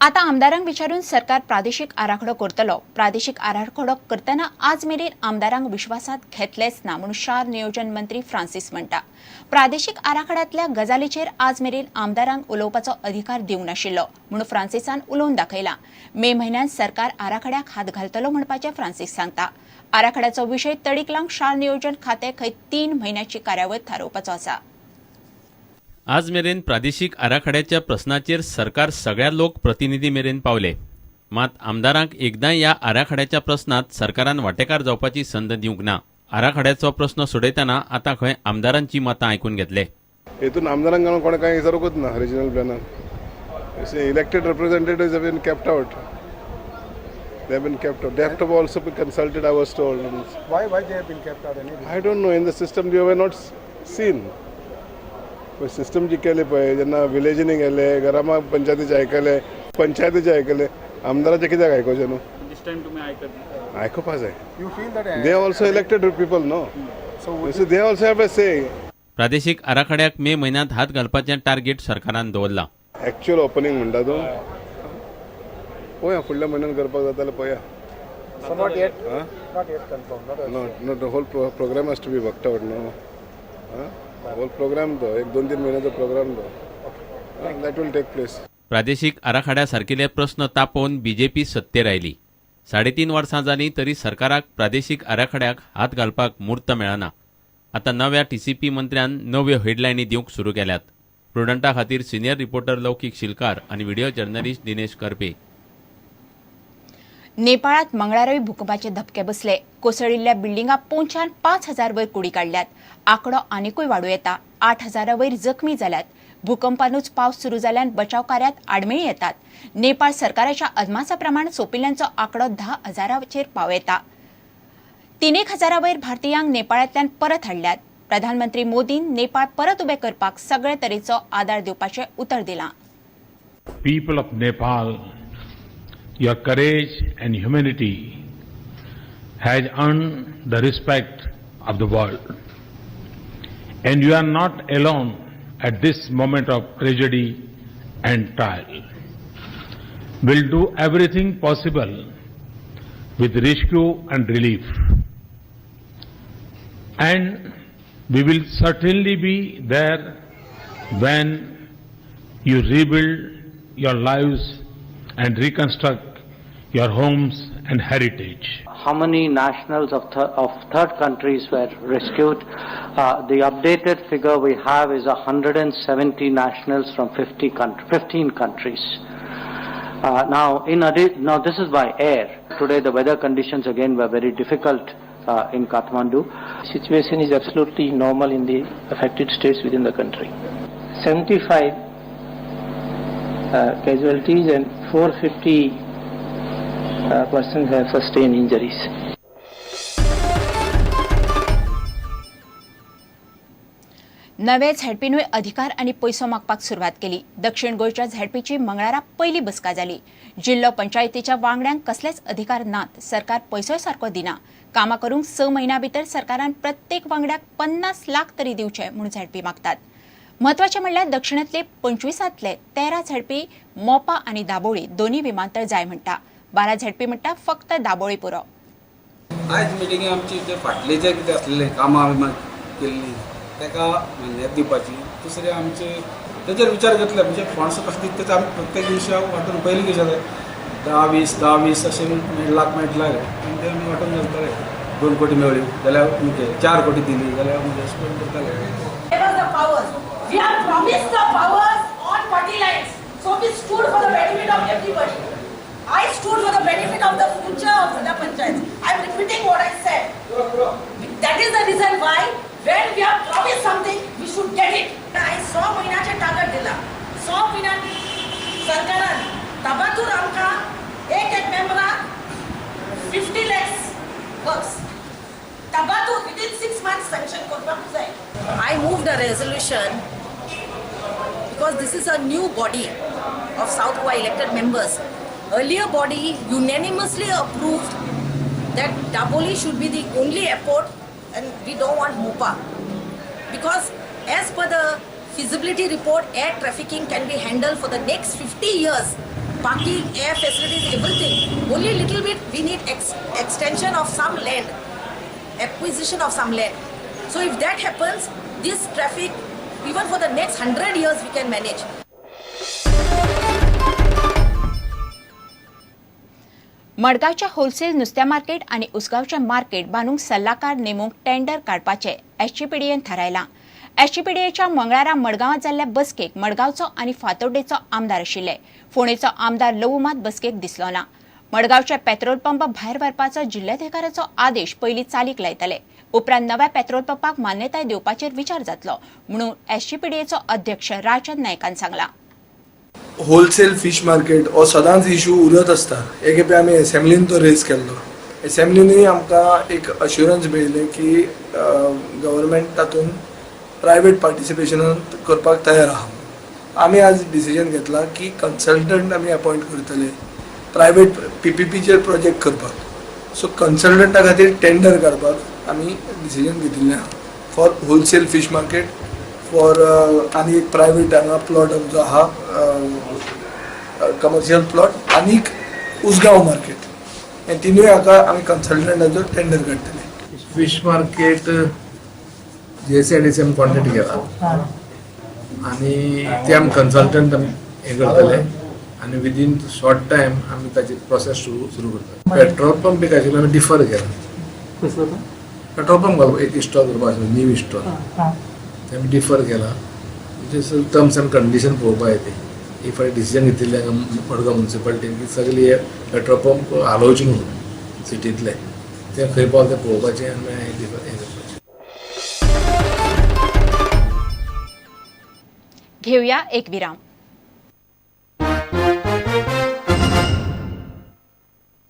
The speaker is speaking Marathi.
आता आमदारांक विचारून सरकार प्रादेशिक आराखडो करतलो. प्रादेशिक आराखडो करतना आज मेरेन आमदारांक विश्वासात घेतलेच ना म्हणून शार नियोजन मंत्री फ्रांसिस म्हणटा. प्रादेशिक आराखड्यातल्या गजालीचेर आज मेरेन आमदारांक उलोवपाचो अधिकार दिवंक नाशिल्लो म्हणून फ्रांसिसान उलोवन दाखयला. मे म्हयन्यात सरकार आराखड्याक हात घालतलो म्हणपाचे फ्रांसिस सांगता. आराखड्याचो विशय तडीक लावंक शार नियोजन खातें खंय 3 म्हयन्याची कार्यावळ थारोवपाचो आसा. आज मेरेन प्रादेशीक आराखड्याच्या प्रस्नाचेर सरकार सगळ्या लोक प्रतिनिधी मेरेन पावले. मात आमदारांक एकदांय ह्या आराखड्याच्या प्रस्नात सरकारान वांटेकार जावपाची संद दिवंक ना. आराखड्याचो प्रस्न सोडयतना आता खंय आमदारांची मतां आयकून घेतले. हेतून आमदारांक घालून कोणा कांय विचारूंकच ना. रिजनल प्लॅनान elected representatives have been kept out. They have been kept out. They have to also be consulted, I was told. Why they have been kept out? I don't know. In the system, they were not seen. System जी केले पळय जेन्ना विलेजीनी गेले घरामा पंचायतीचे आयकले पंचायतीचे आयकले आमदाराचे कित्याक आयकोचे न्हू. This time तुम्ही आयकत आयकोपा जाय. You feel that they also elected people, no? So they also have a say. प्रादेशीक आराखड्याक मे म्हयन्यात हात घालपाचें टार्गेट सरकारान दवरला. एक्चुअल ओपनिंग म्हणटा तूं पळया फुडल्या म्हयन्यान करपाक जाता जाल्यार पळया. So not yet confirmed. Not the whole program has to be worked out, no? Whole program तो 1-2-3 महिन्याचा प्रोग्राम तो दॅट विल टेक प्लेस. प्रादेशीक आराखड्या सारकिले प्रस्न तापोवन बीजेपी सत्तेर आयली. 3.5 वर्सां जालीं तरी सरकाराक प्रादेशीक आराखड्याक हात घालपाक मुहूर्त मेळना. आता नव्या टीसीपी मंत्र्यान नव्यो हेडलायनी दिवंक सुरू केल्यात. प्रुडंटा खातीर सिनियर रिपोर्टर लौकीक शिलकार आनी व्हिडिओ जर्नलिस्ट दिनेश करपे. नेपाळात मंगळारय भूकंपाचे धपके बसले. कोसळिल्ल्या बिल्डिंगा पोंच्यान 5,000 वयर कुडी काढल्यात. आंकडो आनीकूय वाडूं येता. 8,000 वयर जखमी जाल्यात. भूकंपानूच पावस सुरू जाल्ल्यान बचाव कार्यात आडमेळी येतात. नेपाळ सरकाराच्या अदमासा प्रमाण सोंपिल्ल्यांचो आंकडो 10,000चेर पाव येता. 3,000 वयर भारतीयांक नेपाळांतल्यान परत हाडल्यात. प्रधानमंत्री मोदीन नेपाळ परत उबे करपाक सगळे तरेचो आदार दिवपाचें उतर दिलां. People of Nepal, your courage and humanity has earned the respect of the world. And you are not alone at this moment of tragedy and trial. We'll do everything possible with rescue and relief. And we will certainly be there when you rebuild your lives and reconstruct your homes and heritage. How many nationals of third countries were rescued? The updated figure we have is 170 nationals from 15 countries. Now this is by air. Today the weather conditions again were very difficult in Kathmandu. Situation is absolutely normal in the affected states within the country. 75 casualties and 450 persons have sustained injuries. नवे झेडपीनूय अधिकार आनी पैसो मागपाक सुरवात केली. दक्षिण गोंयच्या झेडपीची मंगळारा पयली बसका जाली. जिल्लो पंचायतीच्या वांगड्यांक कसलेच अधिकार नात. सरकार पैसोय सारको दिना. कामां करूंक 6 म्हयन्यां भितर सरकारान प्रत्येक वांगड्याक 50 लाख तरी दिवचे म्हूण झेडपी मागतात. महत्वाचे म्हणल्यार दक्षिणांतले 25तले 13 झेडपी मोपा आनी दाबोळी दोन्ही विमानतळ जाय म्हणटा. 12 झेडपी म्हणटा फक्त दाबोळी पुरो. आयज मिटिंगे आमची जे फाटले जे कितें आसलेले कामां केल्ली ताका मान्यता दिवपाची. दुसरे आमचे तेजेर विचार घेतले म्हणजे फंड्स कशें दिता तेचे आमी प्रत्येक दिवसा वांटून पयलीं कशें जाय 10-20 अशे लाख मेळटले आनी ते आमी वांटून घालताले. 2 कोटी मेळ्ळ्यो जाल्यार 4 कोटी दिली जाल्यार आमी एक्सप्लेन करताले. We have promised the powers on party lines, so we stood for the benefit of everybody. I stood for the benefit of the future of the panchayats. I am repeating what I said. That is the reason why when we have promised something, we should get it. I saw महिन्याचे टार्गेट दिला. 100 महिन्यांनी सरकारान ताबातूर आमकां एक मेंबराक 50 lakhs works. ताबातूर within 6 months sanction करपाक जाय. I moved a resolution because this is a new body of South Goa elected members. Earlier body unanimously approved that Daboli should be the only airport and we don't want Mopa. Because as per the feasibility report, air trafficking can be handled for the next 50 years parking, air facilities, everything. Only little bit we need extension of some land, acquisition of some land. So if that happens, this traffic, even for the next 100 years, we can manage. मडगावच्या होलसेल नुस्त्या मार्केट आणि उसगावच्या मार्केट बांदूंक सल्लागार नेमूंक टेंडर काडपाचे एसजीपीडीएन थारायला. एसजीपीडीएच्या मंगळारा मडगांवांत जाल्ल्या बसकेक मडगावचो आनी फातोड्डेचो आमदार आशिल्ले. फोंडेचो आमदार लवू मात बसकेक दिसलो ना. मडगावचे पेट्रोल पंप भायर व्हरपाचो जिल्हाधिकाऱ्याचो आदेश पयलीं चालीक लायतले. उपरांत नव्या पेट्रोल पंपाक मान्यताय दिवपाचेर विचार जातलो म्हणून एसजीपीडीएचो अध्यक्ष राजन नायकान सांगला. होलसेल फिश मार्केट हो सदांच इशू उरत आसता. एक खेपे आमी एसेंब्लीन तो रेज केल्लो. एसेंब्लीनूय आमकां एक अश्युरन्स मेळिल्लें की गव्हर्मेंट तातूंत प्रायवेट पार्टिसिपेशन करपाक तयार आहा. आमी आज डिसिजन घेतला की कन्सल्टंट आमी अपॉयंट करतले प्रायवेट पीपीपीचेर प्रोजेक्ट करपाक. सो कन्सल्टंटा खातीर टेंडर काडपाक आमी डिसिजन घेतिल्लें आहा for wholesale fish market for आनी एक प्रायवेट हांगा प्लॉट आमचो आहा कमर्शियल प्लॉट आनीक उसगांव मार्केट. हे तिनूय हाका आमी कन्सल्टंटाचो टेंडर काडटले. फिश मार्केट JSIDC कॉन्टॅक्ट केला आणि ते आमी कन्सल्टंट आमी हे करतले आणि विदीन शॉर्ट टायम आमी ताची प्रोसेस सुरू करता. पेट्रोल पंप एक आशिल्लो आमी डिफर केला. पेट्रोल पंप घालप एक इन्स्टॉल करपाक आशिल्लो न्यू इन्स्टॉल ते आमी डिफर केला. म्हणजे टर्म्स एंड कंडिशन पळोवपाक येते. ही फाटी डिसिजन घेतिल्लें मडगांव म्युनिसिपालिटीन की सगळी हे पेट्रोल पंप हालोवचे म्हणून सिटींतले ते खंय पावले तें पळोवपाचें आनी हे करपाचें. घेऊया एक विराम.